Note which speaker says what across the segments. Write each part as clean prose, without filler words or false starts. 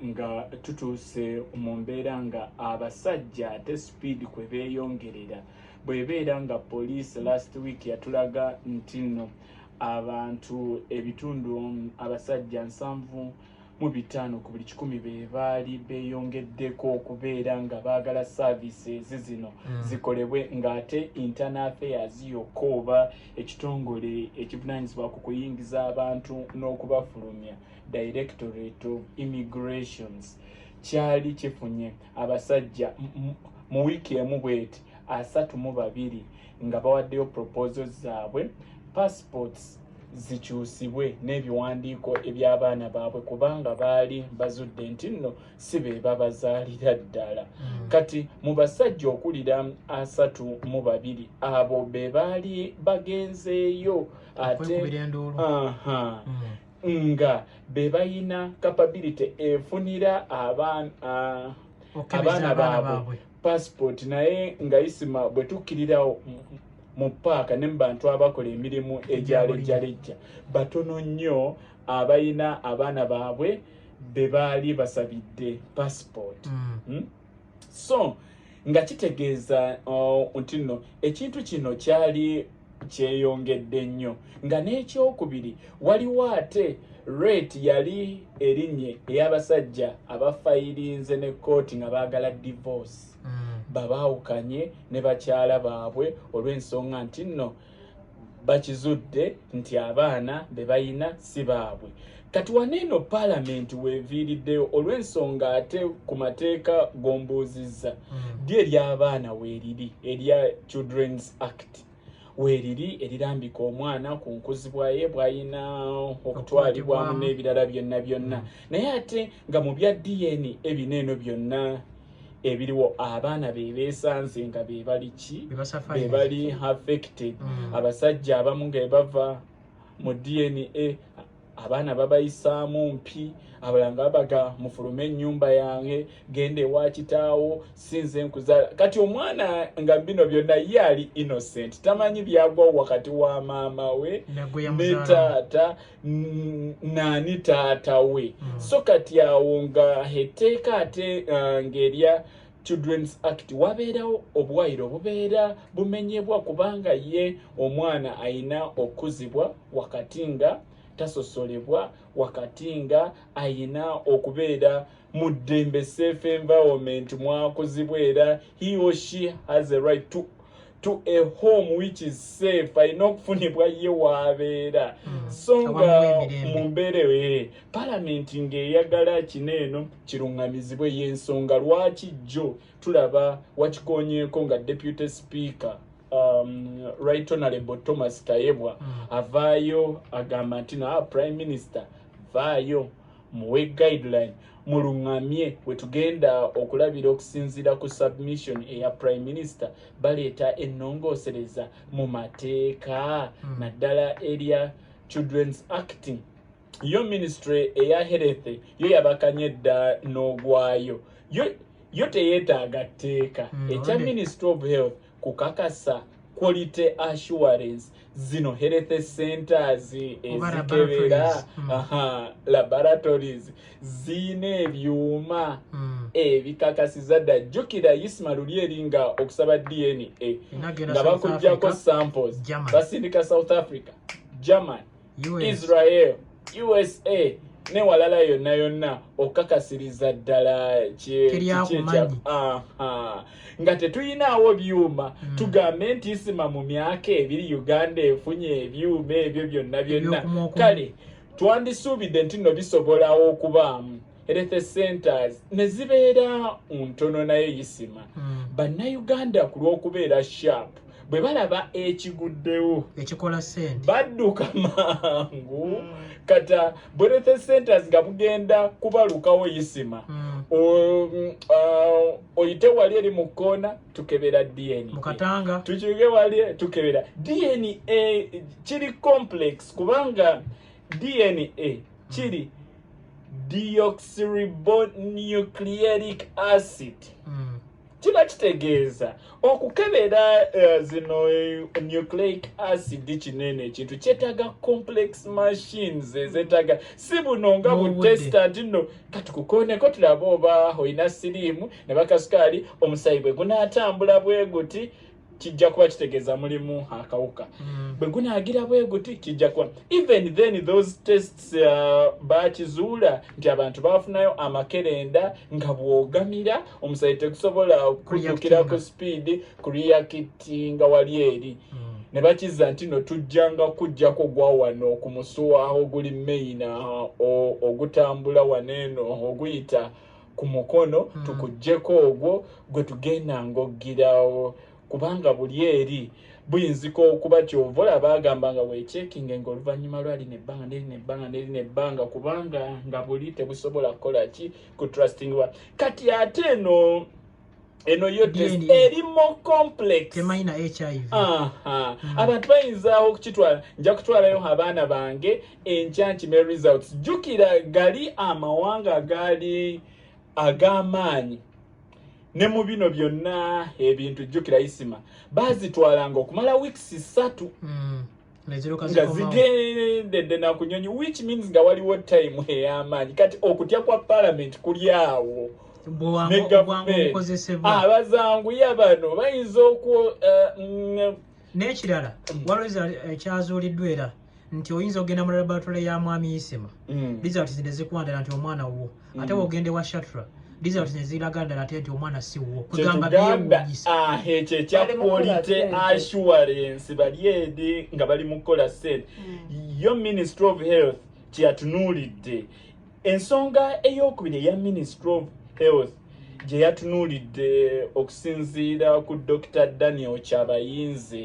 Speaker 1: nga tutuse mu mbeera nga abasajja ate speed kwe beeyongerera bwebeera nga police last week yatulaga nti nno abantu ebitundu abasajja 75 ku buli 100 be baali beeyongeddeko okubeera nga baagala services zino zikolebwe ng'ate internal affairs yokka oba ekitongole ekivunaanyizibwa ku kuyingiza abantu n'okubafulumya Directorate of Immigrations kyali kifunye abasajja mu wiiki emu bweti 32 nga bawaddeyo proposals zaabwe passports zikyusibwe n'ebiwandiiko eby'abaana baabwe kubanga baali bazudde nti nno si be babazaalira ddala kati mu basajja okulira 32 abo be baali bagenzeeyo ate nga be bayina capability efunira abaana baabwe passport naye nga isima bwe tukkirirawo mu paaka ne mu bantu abakola emirimu egyalejjalejja batono nnyo abayina abaana baabwe be baali basabidde passport so nga kitegeeza nti nno ekintu kino kyali kyeyongedde nnyo nga n'ekyokubiri waliwo ate rate yali erinye ey'abasajja abafayirinze ne kooti nga baagala divorce babaawukanye ne bakyala baabwe olw'ensonga nti nno bakizudde nti abaana be bayina si baabwe kati waneeno palamenti weeviiriddeyo olw'ensonga ate ku mateeka gombuuzizza ddi ery'abaana weeriri erya Children's Act weeriri erirambika omwana ku nkuzibwa ye bw'ayina okutwalibwamu n'ebirala byonna naye ate nga mu bya DNA ebineeno byonna ebiriwo abaana be beesanze nga be bali ki be bali affected abasajja abamu nga bava mu DNA abaana babayisaamu mpi abalala nga babaga mufulume ennyumba yange gende ewa kitaawo sinze nkuzaala kati omwana nga bino byonna ye ali innocent tamanyi byagwawo wakati wa maama we ne taata naani taata we so kati awo nga etteeka ate ng'erya Children's Act wabeerawo obuwayiro obubeera bumenyebwa kubanga ye omwana ayina okuzibwa wakati nga tasosolebwa wakati nga ayina okubeera mu ddembe safe environment mwakuzibwa era he or she has a right to a home which is safe ayina okufunibwa ye waabeera so nga mu mbeera palamenti ng'eyagala kineeno kiruŋŋamizibwe y'ensonga lwaki jjo tulaba wakikonyeeko nga deputy speaker Rt Hon Thomas Tayebwa avaayo agamba nti prime minister vaayo muwe guideline mulungamye wetugenda okulabira okusinziira ku submission eya prime minister baleeta ennongoosereza mu mateeka naddala erya Children's Act yo ministry eya health yo yabakanye dda n'ogwayo yo teyeetaaga tteeka ekya ministry of health kukakasa quality assurance zino health centers ezikebera laboratories zine ebyuma ebikakasiza dda jjukira Isma Lulyeri nga okusaba DNA nga bakuggyako samples basindika South Africa, Germany, Israel, USA ne walala yonna okakasiriza ddala nga tetuyinaawo byuma tugambe nti Isima mu myaka ebiri Uganda efunye ebyuma ebyo byonna kale twandisuubidde nti nno bisobolawo okubaamu health centers ne zibeera ntono naye Isima bannayuganda ku lw'okubeera sharp bwe balaba ekiguddewo
Speaker 2: ekikola ssente
Speaker 1: badduka mangu kata health centers nga bugenda kubalukawo Isima oyite wali eri mu kkoona tukebera DNA
Speaker 2: mukatanga
Speaker 1: tukige wali tukebera DNA kiri complex kubanga DNA kiri deoxyribonucleic acid kiba kitegeeza okukebera zino nucleic acid kinene ekintu kyetaaga complex machines ezetaga si buno nga butesta nti kati kukoneko tulaba oba olina siriimu ne bakasukaali omusayi bwe gunaatambula bwe guti kijja kuba kitegeeza mulimu akawuka bwe gunaagira bwe guti kijja kuba even then those tests baakizuula nti abantu baafunayo amakerenda nga bwogamira omusayi tegusobola kuddukira ku speed kureactinga wali eri ne bakizza nti no tujjanga kujjako gwa wano ku musuwa oguli main ogutambula waneeno oguyita ku mukono tukuggyeko ogwo gwe tugenda ng'oggirawo kubanga buli eri buyinzika okuba kyovola bagamba nga weekyekingenge ng'oluvannyuma lwali nebbanga kubanga nga buli tebusobola kukola ki ku trustingwa kati ate eno yo test eri more complex
Speaker 2: temayina HIV
Speaker 1: abantu bayinza okukitwala nja kutwalayo abaana bange enkyankime results jjukira gali amawanga ag'amaanyi ne mu bino byonna ebintu jjukira isima baazitwalanga okumala weeks 3 nga zigendedde na kunyonyi which means nga waliwo time ey'amaanyi kati okutya kwa parliament kuli awo ne gavumenti abazanguya bano bayinza
Speaker 2: n'ekirala waliwo ekyazuuliddwa era nti oyinza ogenda mu laboratory ya mwami isima result zino zikwandala nti omwana wo ate wogende wa shatra result neziraga ddala ate nti omwana si wo kugamba byewuunyisa
Speaker 1: ekyo ekya quality assurance bali eri nga bali mu kukola sente yo ministry of health kyeyatunuulidde ensonga ey'okubiri eya ministry of health gye yatunuulidde okusinziira ku Dr. Daniel Kyabayinze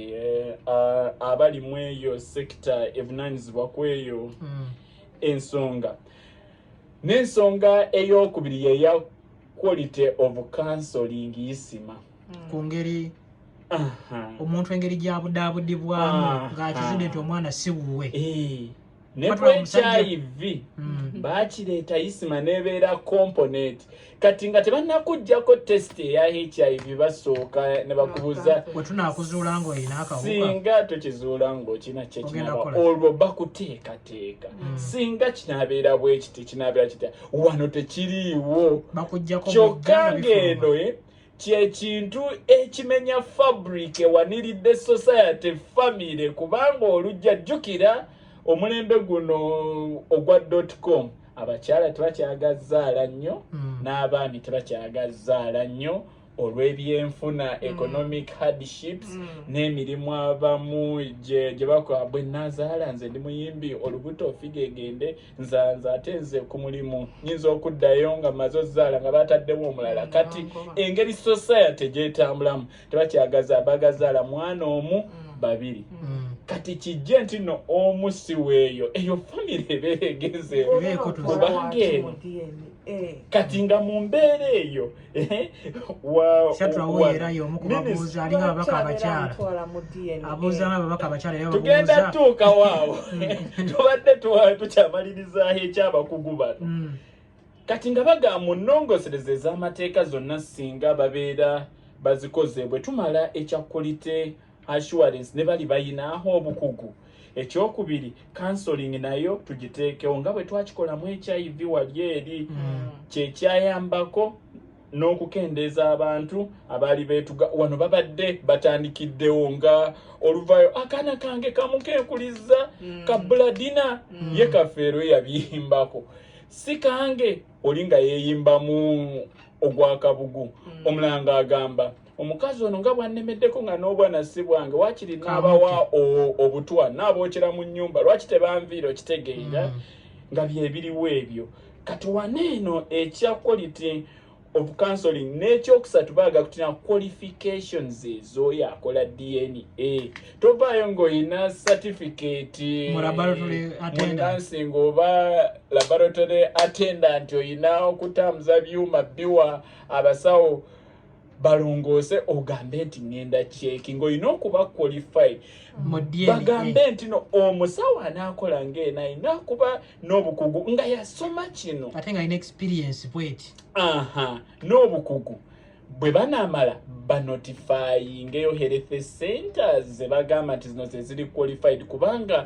Speaker 1: abali mu eyo sekita evunaanyizibwa ku eyo ensonga n'ensonga ey'okubiri yeya quality of counseling isima
Speaker 2: ku ngeri omuntu engeri gy'abudaabudibwamu ng'akizidde nti omwana si wuwe
Speaker 1: ne ku HIV baakireeta isima n'ebeera component kati nga tebannakuggyako test eya HIV basooka ne bakubuuza
Speaker 2: bwe tunaakuzuula ng'olina akawuka
Speaker 1: singa tokizuula ng'okina kyekinaba olwo bakuteekateeka singa kinaabeera bwe kiti kinaabeera kitya wano tekiriiwo kyokka ng'eno kyekintu ekimenya fabric ewaniridde society family kubanga olujja jjukira omulembe guno ogwa .com abakyala tebakyagazaala nnyo n'abaami tebakyagazaala nnyo olw'ebyenfuna economic hardships n'emirimu abamu gye bakola bwe naazaala nze ndi muyimbi olubuto ofigegende nze ate nze ku mulimu nyinza okuddayo nga maze ozaala nga bataddewo omulala kati engeri society gyetambulamu tebakyagaza bagazaala mwana omu babiri kati kijje nti no omu si weeyo eyo family ebeegeze kubanga eno kati nga mu mbeera eyo tugenda tuuka waawo tubadde tukyamalirizaho ekyabakugu bano kati nga bagamba mu nnongosereza ez'amateeka zonna singa babeera bazikoze bwe tumala ekyakulite assurance ne bali bayinaaho obukugu ekyokubiri counseling nayo tugiteekewo nga bwe twakikola mu HIV wali eri kyekyayambako n'okukendeeza abantu abaali beetuga wano babadde batandikiddewo nga oluvayo akaana kange kamukeekuliza kabuladina ye kafeero yabiyimbako si kange oli nga yeeyimbamu ogwakabugu omulala ng'agamba omukazi ono nga bwannemeddeko nga n'obwana si bwange waakiri n'abawa obutwa n'abookera mu nnyumba lwaki tebanviira okitegeera nga byebiriwo ebyo kati waneeno ekya quality of counseling n'ekyokusatu baaga kutina qualifications ez'oyo akola DNA tovaayo ng'olina certificate mu nursing oba laboratory attendant oyina okutambuza byuma biwa abasawo balongoose ogambe nti ngenda checking olina okuba qualified bagambe nti no omusawo anaakola ng'eno ayina kuba n'obukugu nga yasoma kino
Speaker 2: ate nga alina experience bweti
Speaker 1: n'obukugu bwe banaamala banotifyingeyo health centers ze bagamba nti zino ze ziri qualified kubanga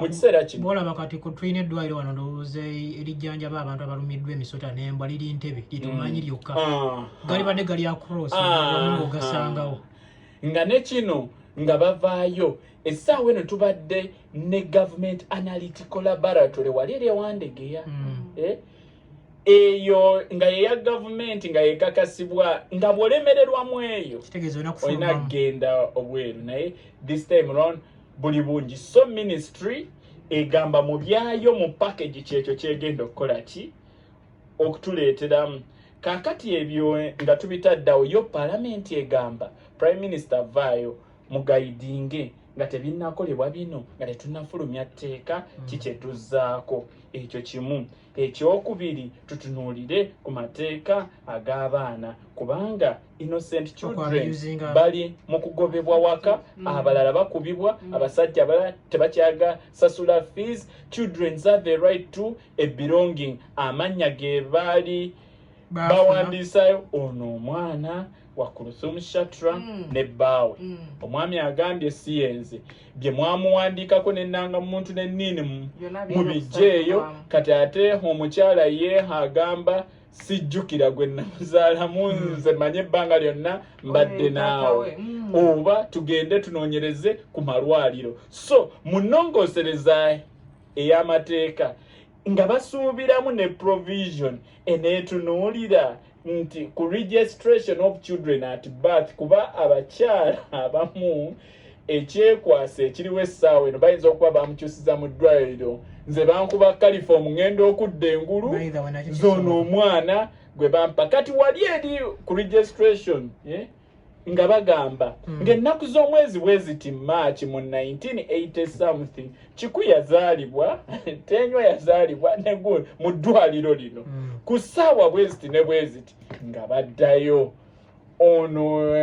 Speaker 1: mu kiseera kino
Speaker 2: bwolaba kati tulina eddwaliro wano ndowooza erijjanjaba abantu abalumiddwa emisota n'embwa liri Ntebe litumanyi lyokka galibadde gali across ng'ogasangawo
Speaker 1: nga ne kino nga bavaayo essaawa eno tubadde ne government analytical laboratory wali eri ewandegeya eyo nga yeya gavumenti nga yekakasibwa nga bw'olemererwamu eyo olina kugenda obweru naye this time round buli bungi so ministry egamba mu byayo mu package kyekyo kyegenda okukola ki okutuleeteramu kaakati ebyo nga tubitaddawo yo palamenti egamba prime minister avaayo mu guidinge nga tebinnakolebwa bino nga tetunnafulumya tteeka kikyetuzaako ekyo kimu ekyokubiri tutunuulire ku mateeka ag'abaana kubanga innocent children bali mu kugobebwa waka abalala bakubibwa abasajja abalala tebakyaga sasula fees children have the right to a belonging amannya ge baali bawandiisayo ono omwana Wakurusumu Shatra ne bbaawe omwami agambye siyenze bye mwamuwandiikako n'ennanga muntu n'enniini mu bijjeeyo kati ate omukyala ye agamba sijjukira gwe namuzaalamu nze manye ebbanga lyonna mbadde naawe oba tugende tunoonyereze ku malwaliro so mu nnongoosereza ey'amateeka nga basuubiramu ne provision eneetunuulira nti ku registration of children at birth kuba abakyala abamu ekyekwasa ekiriwo essaawa eno bayinza okuba bamukyusiza mu ddwaliro nze bankuba kalifomu ngenda okudda engulu zono omwana gwe bampa kati wali eri ku registration nga bagamba ng'ennaku z'omwezi bweziti March mu 1980 something Kiku yazaalibwa Tenywa yazaalibwa negulu mu ddwaliro lino ku ssaawa bweziti ne bweziti nga baddayo ono